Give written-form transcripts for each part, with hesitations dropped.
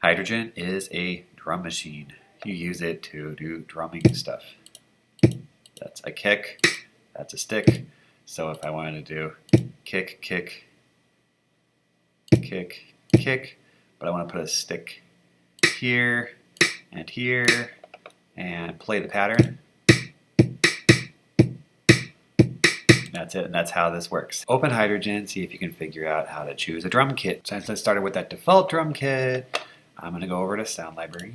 Hydrogen is a drum machine. You use it to do drumming and stuff. That's a kick, that's a stick. So if I wanted to do kick, kick, kick, kick, but I want to put a stick here and play the pattern. That's it, and that's how this works. Open Hydrogen, see if you can figure out how to choose a drum kit. Since I started with that default drum kit, I'm going to go over to Sound Library,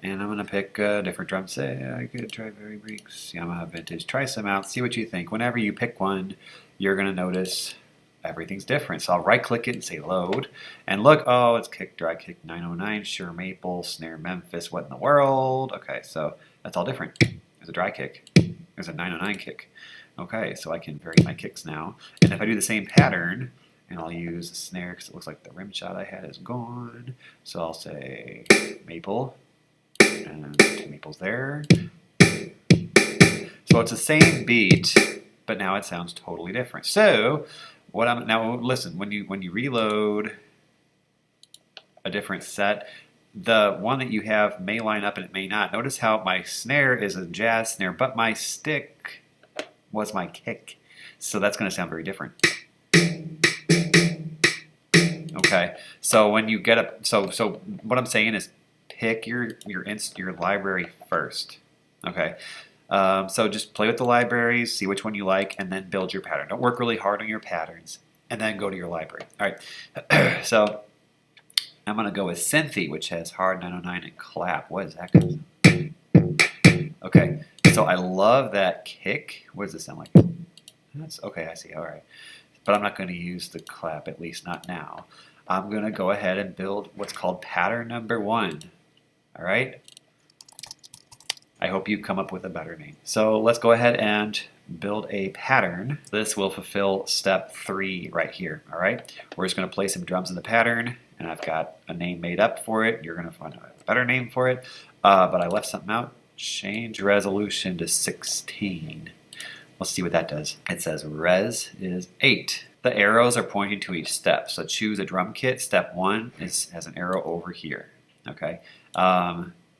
and I'm going to pick a different drum. Say I could try Very Breaks, Yamaha Vintage. Try some out, see what you think. Whenever you pick one, you're going to notice everything's different. So I'll right-click it and say Load, and look, oh, it's kick, dry kick 909, Sure Maple, snare Memphis, what in the world? Okay, so that's all different. There's a dry kick. There's a 909 kick. Okay, so I can vary my kicks now. And if I do the same pattern, and I'll use a snare because it looks like the rim shot I had is gone. So I'll say maple, and 2 maples there. So it's the same beat, but now it sounds totally different. So now listen, when you reload a different set, the one that you have may line up and it may not. Notice how my snare is a jazz snare, but my stick was my kick. So that's going to sound very different. Okay, so when you get up, so what I'm saying is pick your library first. Okay, so just play with the libraries, see which one you like, and then build your pattern. Don't work really hard on your patterns, and then go to your library. All right, so I'm going to go with Synthy, which has hard 909 and clap. What is that going to sound? Okay, so I love that kick. What does it sound like? That's okay. I see. All right, but I'm not going to use the clap, at least not now. I'm going to go ahead and build what's called pattern number 1. All right? I hope you come up with a better name. So let's go ahead and build a pattern. This will fulfill step 3 right here. All right? We're just going to play some drums in the pattern, and I've got a name made up for it. You're going to find a better name for it, but I left something out. Change resolution to 16. Let's see what that does. It says res is 8. The arrows are pointing to each step. So choose a drum kit. Step 1 has an arrow over here. Okay.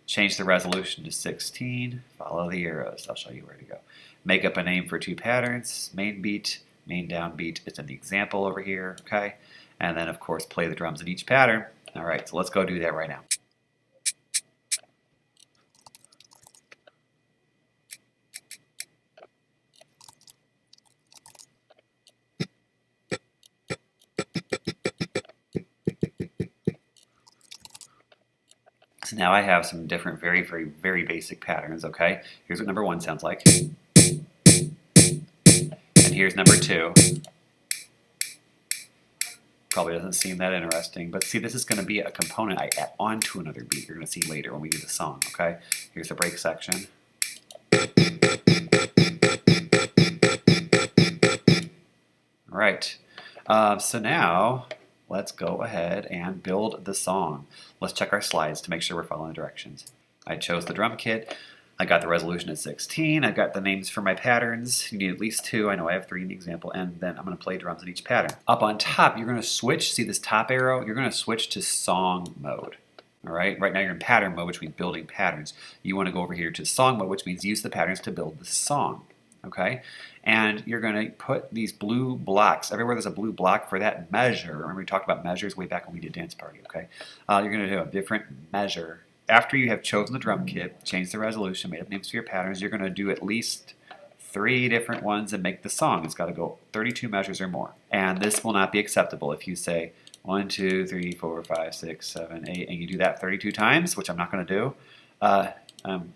Change the resolution to 16. Follow the arrows. I'll show you where to go. Make up a name for 2 patterns. Main beat, main downbeat. It's an example over here. Okay. And then of course play the drums in each pattern. All right. So let's go do that right now. So now I have some different, very, very, very basic patterns, okay? Here's what number 1 sounds like. And here's number 2. Probably doesn't seem that interesting, but see, this is going to be a component I add onto another beat you're going to see later when we do the song, okay? Here's the break section. All right. So now let's go ahead and build the song. Let's check our slides to make sure we're following the directions. I chose the drum kit. I got the resolution at 16. I got the names for my patterns. You need at least 2. I know I have 3 in the example. And then I'm going to play drums in each pattern. Up on top, you're going to switch. See this top arrow? You're going to switch to song mode. All right. Right now you're in pattern mode, which means building patterns. You want to go over here to song mode, which means use the patterns to build the song. Okay, and you're going to put these blue blocks everywhere. There's a blue block for that measure. Remember we talked about measures way back when we did dance party. Okay, you're going to do a different measure after you have chosen the drum kit, changed the resolution, made up names for your patterns. You're going to do at least 3 different ones and make the song. It's got to go 32 measures or more, and this will not be acceptable if you say 1, 2, 3, 4, 5, 6, 7, 8, and you do that 32 times, which I'm not going to do.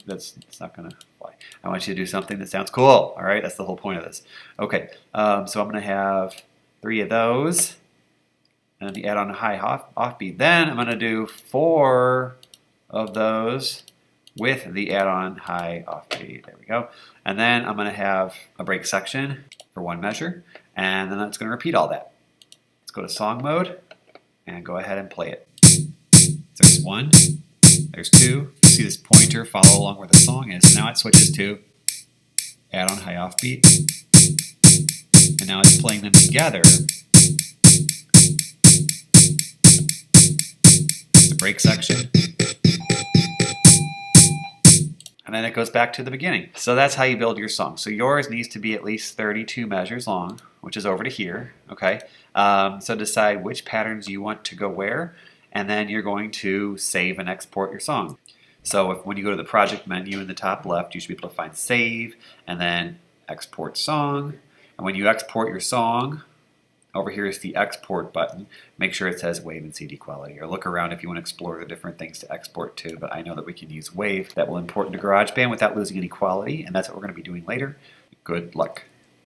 That's not going to fly. I want you to do something that sounds cool. All right, that's the whole point of this. Okay, so I'm going to have 3 of those, and the add-on high offbeat. Then I'm going to do 4 of those with the add-on high offbeat. There we go. And then I'm going to have a break section for 1 measure, and then it's going to repeat all that. Let's go to song mode and go ahead and play it. So there's 1, there's 2. See this pointer follow along where the song is. Now it switches to add on high offbeat, and now it's playing them together. The break section. And then it goes back to the beginning. So that's how you build your song. So yours needs to be at least 32 measures long, which is over to here, okay? So decide which patterns you want to go where, and then you're going to save and export your song. So when you go to the project menu in the top left, you should be able to find save, and then export song. And when you export your song, over here is the export button. Make sure it says WAV and CD quality, or look around if you want to explore the different things to export to, but I know that we can use WAV that will import into GarageBand without losing any quality, and that's what we're going to be doing later. Good luck.